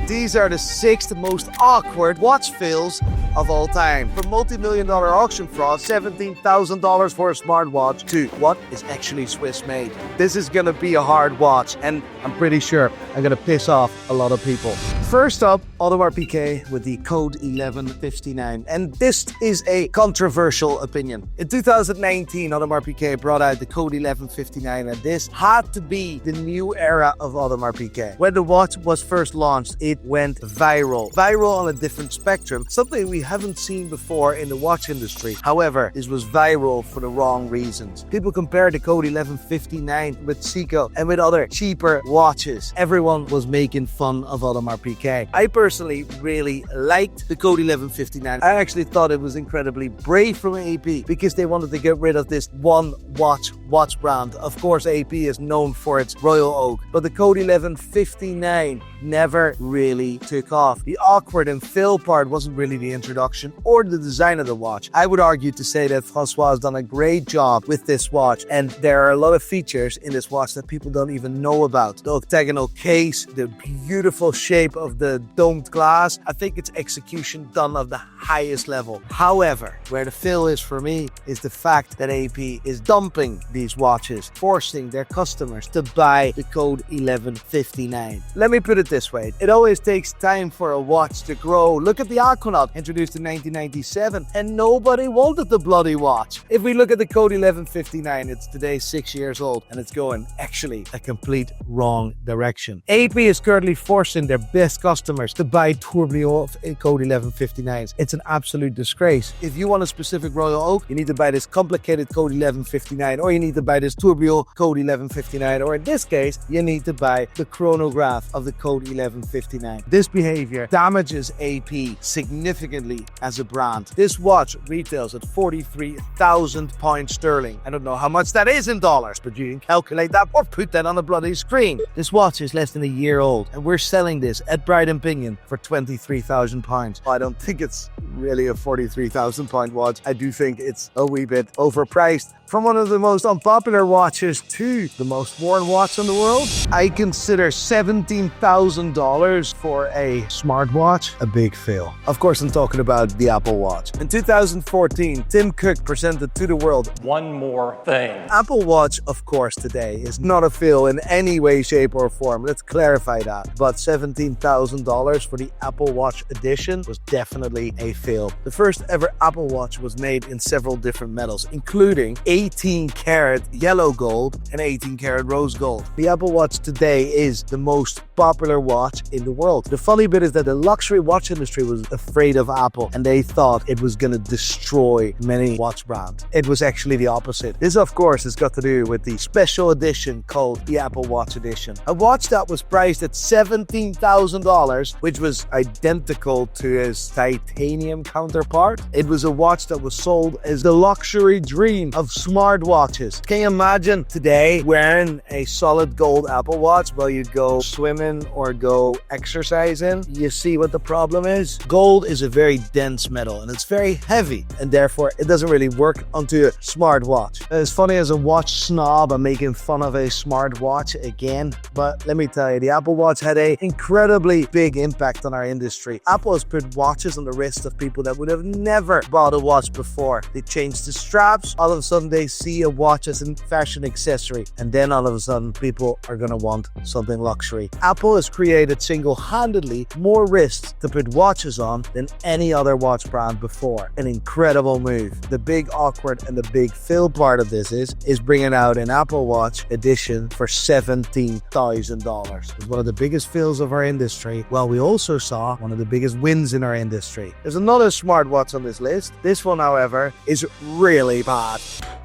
These are the 6th most awkward watch fills of all time. From multi-million-dollar auction fraud, $17,000 for a smartwatch, to what is actually Swiss made. This is gonna be a hard watch, and I'm pretty sure I'm gonna piss off a lot of people. First up, Audemars Piguet with the Code 1159, and this is a controversial opinion. In 2019, Audemars Piguet brought out the Code 1159, and this had to be the new era of Audemars Piguet. When the watch was first launched, it went viral. Viral on a different spectrum, something we haven't seen before in the watch industry. However, this was viral for the wrong reasons. People compared the Code 1159 with Seiko and with other cheaper watches. Everyone was making fun of Audemars Piguet. I personally really liked the Code 1159. I actually thought it was incredibly brave from AP because they wanted to get rid of this one watch brand. Of course, AP is known for its Royal Oak, but the Code 1159 never really took off. The awkward and fill part wasn't really the introduction or the design of the watch. I would argue to say that Francois has done a great job with this watch, and there are a lot of features in this watch that people don't even know about. The octagonal case, the beautiful shape of the domed glass. I think it's execution done of the highest level. However, where the fill is for me is the fact that AP is dumping these watches, forcing their customers to buy the Code 1159. Let me put it this way. It always takes time for a watch to grow. Look at the Aquanaut, introduced in 1997, and nobody wanted the bloody watch. If we look at the Code 1159, it's today 6 years old, and it's going actually a complete wrong direction. AP is currently forcing their best customers to buy tourbillon Code 1159s. It's an absolute disgrace. If you want a specific Royal Oak, you need to buy this complicated Code 1159, or you need to buy this tourbillon Code 1159, or in this case, you need to buy the chronograph of the Code 1159. This behavior damages AP significantly as a brand. This watch retails at 43,000 pounds sterling. I don't know how much that is in dollars, but you can calculate that or put that on a bloody screen. This watch is less than a year old, and we're selling this at Bright & Pinion for 23,000 pounds. I don't think it's really a 43,000 pound watch. I do think it's a wee bit overpriced. From one of the most unpopular watches to the most worn watch in the world, I consider $17,000 for a smartwatch a big fail. Of course, I'm talking about the Apple Watch. In 2014, Tim Cook presented to the world one more thing. Apple Watch, of course, today is not a fail in any way, shape, or form. Let's clarify that. But $17,000 for the Apple Watch edition was definitely a fail. The first ever Apple Watch was made in several different metals, including 18 karat yellow gold and 18 karat rose gold. The Apple Watch today is the most popular watch in the world. The funny bit is that the luxury watch industry was afraid of Apple, and they thought it was going to destroy many watch brands. It was actually the opposite. This, of course, has got to do with the special edition called the Apple Watch Edition. A watch that was priced at $17,000, which was identical to his titanium counterpart. It was a watch that was sold as the luxury dream of smartwatches. Can you imagine today wearing a solid gold Apple Watch while you go swimming or go exercising? You see what the problem is? Gold is a very dense metal, and it's very heavy, and therefore it doesn't really work onto a smartwatch. As funny as a watch snob, I'm making fun of a smartwatch again, but let me tell you, the Apple Watch had an incredibly big impact on our industry. Apple has put watches on the wrists of people that would have never bought a watch before. They changed the straps. All of a sudden they see a watch as a fashion accessory, and then all of a sudden people are going to want something luxury. Apple has created single-handedly more wrists to put watches on than any other watch brand before. An incredible move. The big awkward and the big fill part of this is bringing out an Apple Watch edition for $17,000. It's one of the biggest fills of our industry. Well, we also saw one of the biggest wins in our industry. There's another smartwatch on this list. This one, however, is really bad.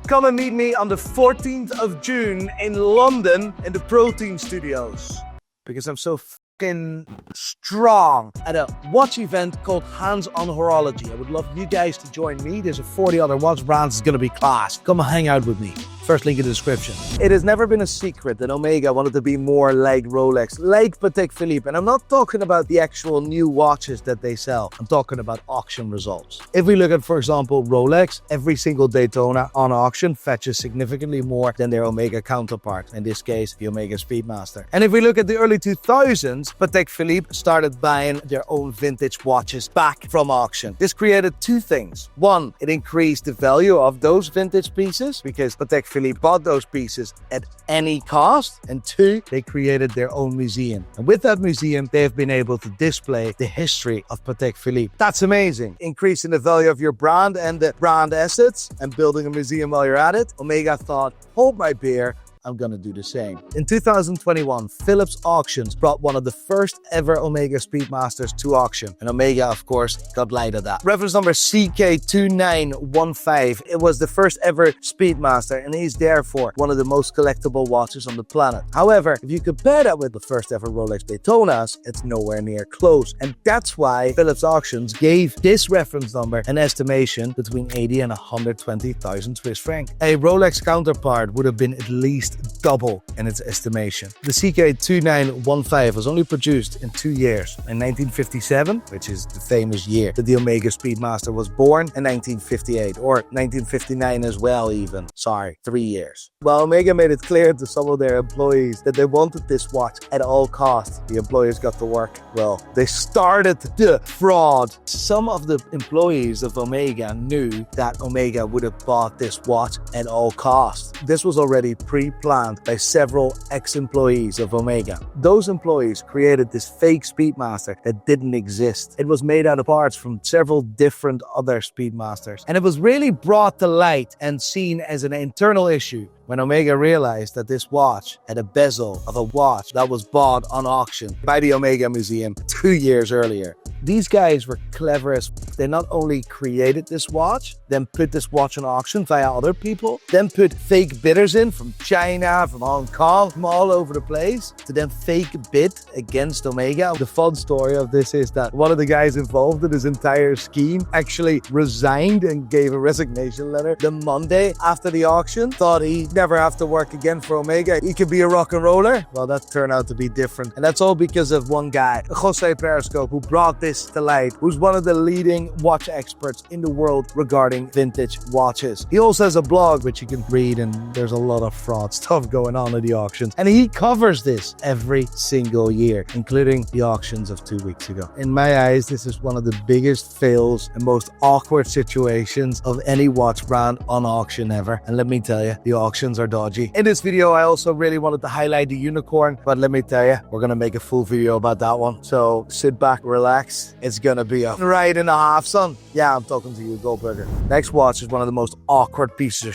Come and meet me on the 14th of June in London in the Protein Studios, because I'm so fucking strong at a watch event called Hands on Horology. I would love you guys to join me. There's 40 other watch brands. It's going to be class. Come and hang out with me. First link in the description. It has never been a secret that Omega wanted to be more like Rolex, like Patek Philippe. And I'm not talking about the actual new watches that they sell. I'm talking about auction results. If we look at, for example, Rolex, every single Daytona on auction fetches significantly more than their Omega counterpart. In this case, the Omega Speedmaster. And if we look at the early 2000s, auctions, Patek Philippe started buying their own vintage watches back from auction. This created two things. One, it increased the value of those vintage pieces because Patek Philippe bought those pieces at any cost. And two, they created their own museum. And with that museum, they have been able to display the history of Patek Philippe. That's amazing. Increasing the value of your brand and the brand assets and building a museum while you're at it. Omega thought, hold my beer, I'm gonna do the same. In 2021, Philips Auctions brought one of the first ever Omega Speedmasters to auction. And Omega, of course, got light of that. Reference number CK2915. It was the first ever Speedmaster, and he's therefore one of the most collectible watches on the planet. However, if you compare that with the first ever Rolex Daytonas, it's nowhere near close. And that's why Philips Auctions gave this reference number an estimation between 80 and 120,000 Swiss francs. A Rolex counterpart would have been at least double in its estimation. The CK2915 was only produced in 2 years. In 1957, which is the famous year that the Omega Speedmaster was born, and 1958, or 1959 as well even. Sorry, 3 years. Well, Omega made it clear to some of their employees that they wanted this watch at all costs. The employees got to work. Well, they started the fraud. Some of the employees of Omega knew that Omega would have bought this watch at all costs. This was already pre-planned by several ex-employees of Omega. Those employees created this fake Speedmaster that didn't exist. It was made out of parts from several different other Speedmasters, and it was really brought to light and seen as an internal issue when Omega realized that this watch had a bezel of a watch that was bought on auction by the Omega Museum 2 years earlier. These guys were clever as they not only created this watch, then put this watch on auction via other people, then put fake bidders in from China, from Hong Kong, from all over the place, to then fake bid against Omega. The fun story of this is that one of the guys involved in this entire scheme actually resigned and gave a resignation letter the Monday after the auction. Thought he'd never have to work again for Omega. He could be a rock and roller. Well, that turned out to be different. And that's all because of one guy, Jose Periscope, who brought this to light, who's one of the leading watch experts in the world regarding vintage watches. He also has a blog which you can read, and there's a lot of fraud stuff going on at the auctions. And he covers this every single year, including the auctions of 2 weeks ago. In my eyes, this is one of the biggest fails and most awkward situations of any watch brand on auction ever. And let me tell you, the auctions are dodgy. In this video, I also really wanted to highlight the unicorn, but let me tell you, we're gonna make a full video about that one. So sit back, relax. It's gonna be a ride and a half, son. Yeah, I'm talking to you, Goldberger. Next watch is one of the most awkward pieces of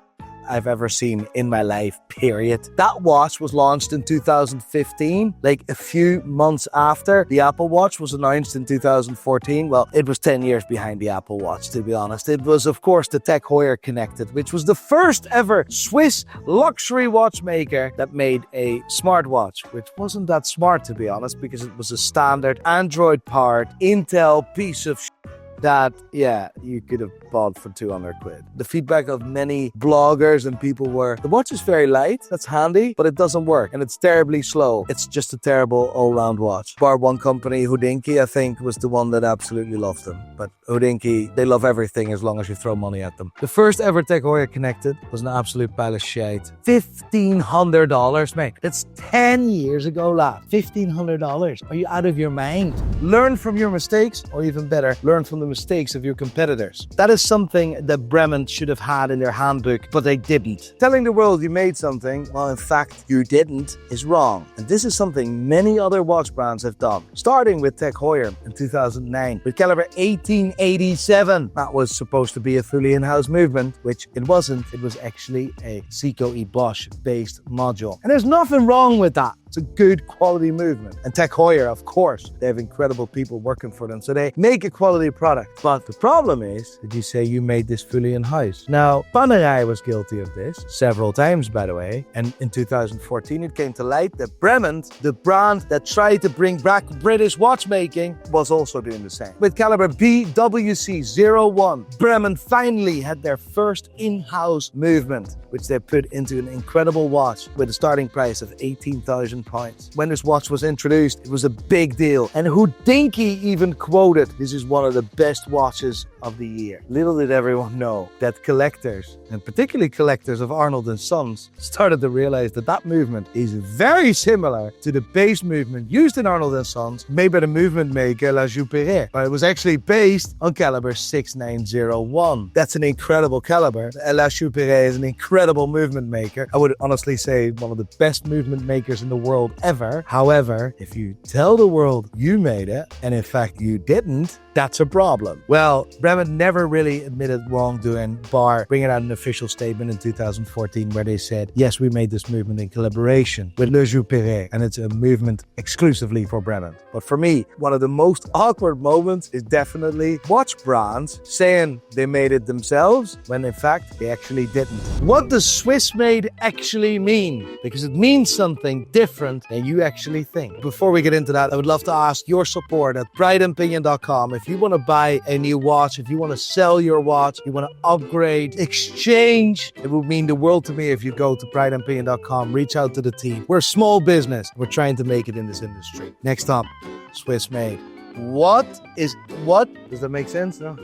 I've ever seen in my life, period. That watch was launched in 2015, like a few months after the Apple Watch was announced in 2014. Well, it was 10 years behind the Apple Watch, to be honest. It was, of course, the Tech Heuer Connected, which was the first ever Swiss luxury watchmaker that made a smartwatch, which wasn't that smart, to be honest, because it was a standard Android-powered Intel piece of that, yeah, you could have bought for 200 quid. The feedback of many bloggers and people were, the watch is very light, that's handy, but it doesn't work, and it's terribly slow. It's just a terrible all-round watch. Bar one company, Hodinkee, I think, was the one that absolutely loved them. But Hodinkee, they love everything as long as you throw money at them. The first ever Tech Heuer Connected was an absolute pile of shite. $1,500, mate. That's 10 years ago, lad. $1,500. Are you out of your mind? Learn from your mistakes, or even better, learn from the mistakes of your competitors. That is something that Bremen should have had in their handbook, but they didn't. Telling the world you made something, well, in fact, you didn't, is wrong. And this is something many other watch brands have done, starting with Tech Heuer in 2009 with caliber 1887. That was supposed to be a fully in-house movement, which it wasn't. It was actually a Seiko Bosch based module. And there's nothing wrong with that. It's a good quality movement. And Tech Heuer, of course, they have incredible people working for them, so they make a quality product. But the problem is that you say you made this fully in-house. Now, Panerai was guilty of this several times, by the way. And in 2014, it came to light that Bremen, the brand that tried to bring back British watchmaking, was also doing the same. With caliber BWC01, Bremen finally had their first in-house movement, which they put into an incredible watch with a starting price of 18,000 discussion points. When this watch was introduced, it was a big deal. And Houdinki even quoted, "This is one of the best watches of the year." Little did everyone know that collectors, and particularly collectors of Arnold & Sons, started to realize that that movement is very similar to the base movement used in Arnold & Sons, made by the movement maker La Joux-Perret. But it was actually based on caliber 6901. That's an incredible caliber. La Joux-Perret is an incredible movement maker. I would honestly say one of the best movement makers in the world ever. However, if you tell the world you made it, and in fact you didn't, that's a problem. Well, Bremen never really admitted wrongdoing, bar bringing out an official statement in 2014 where they said, yes, we made this movement in collaboration with Le Joux-Perret, and it's a movement exclusively for Bremen. But for me, one of the most awkward moments is definitely watch brands saying they made it themselves when in fact they actually didn't. What does Swiss made actually mean? Because it means something different than you actually think. Before we get into that, I would love to ask your support at prideandpinion.com. If you want to buy a new watch, if you want to sell your watch, you want to upgrade, exchange, it would mean the world to me if you go to prideandpinion.com, reach out to the team. We're a small business. We're trying to make it in this industry. Next up, Swiss made. What? Does that make sense? No?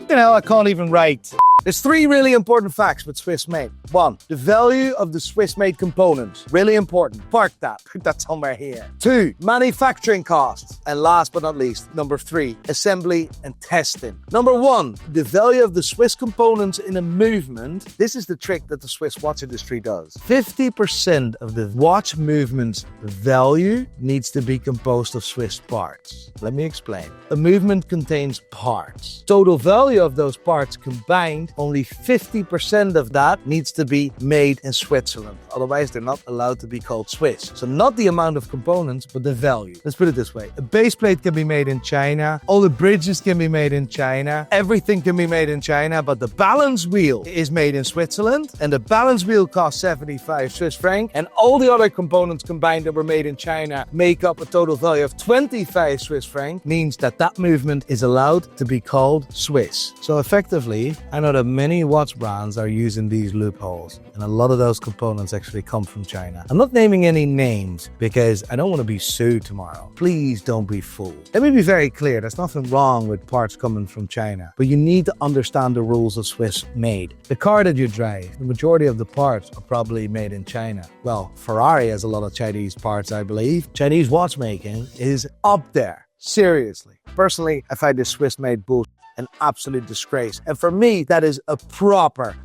I can't even write. There's 3 really important facts with Swiss made. 1, the value of the Swiss made components. Really important. Park that. Put that somewhere here. 2, manufacturing costs. And last but not least, number 3, assembly and testing. Number 1, the value of the Swiss components in a movement. This is the trick that the Swiss watch industry does. 50% of the watch movement's value needs to be composed of Swiss parts. Let me explain. A movement contains parts. Total value of those parts combined, only 50% of that needs to be made in Switzerland. Otherwise, they're not allowed to be called Swiss. So not the amount of components, but the value. Let's put it this way. A base plate can be made in China. All the bridges can be made in China. Everything can be made in China, but the balance wheel is made in Switzerland. And the balance wheel costs 75 Swiss franc. And all the other components combined that were made in China make up a total value of 25 Swiss franc. Means that that movement is allowed to be called Swiss. So effectively, I know that many watch brands are using these loopholes, and a lot of those components actually come from China. I'm not naming any names because I don't want to be sued tomorrow. Please don't be fooled. Let me be very clear, there's nothing wrong with parts coming from China, but you need to understand the rules of Swiss made. The car that you drive, the majority of the parts are probably made in China. Well, Ferrari has a lot of Chinese parts, I believe. Chinese watchmaking is up there. Seriously. Personally, I find this Swiss made bullshit an absolute disgrace. And for me, that is a proper,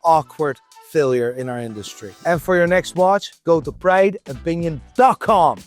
awkward failure in our industry. And for your next watch, go to prideandpinion.com.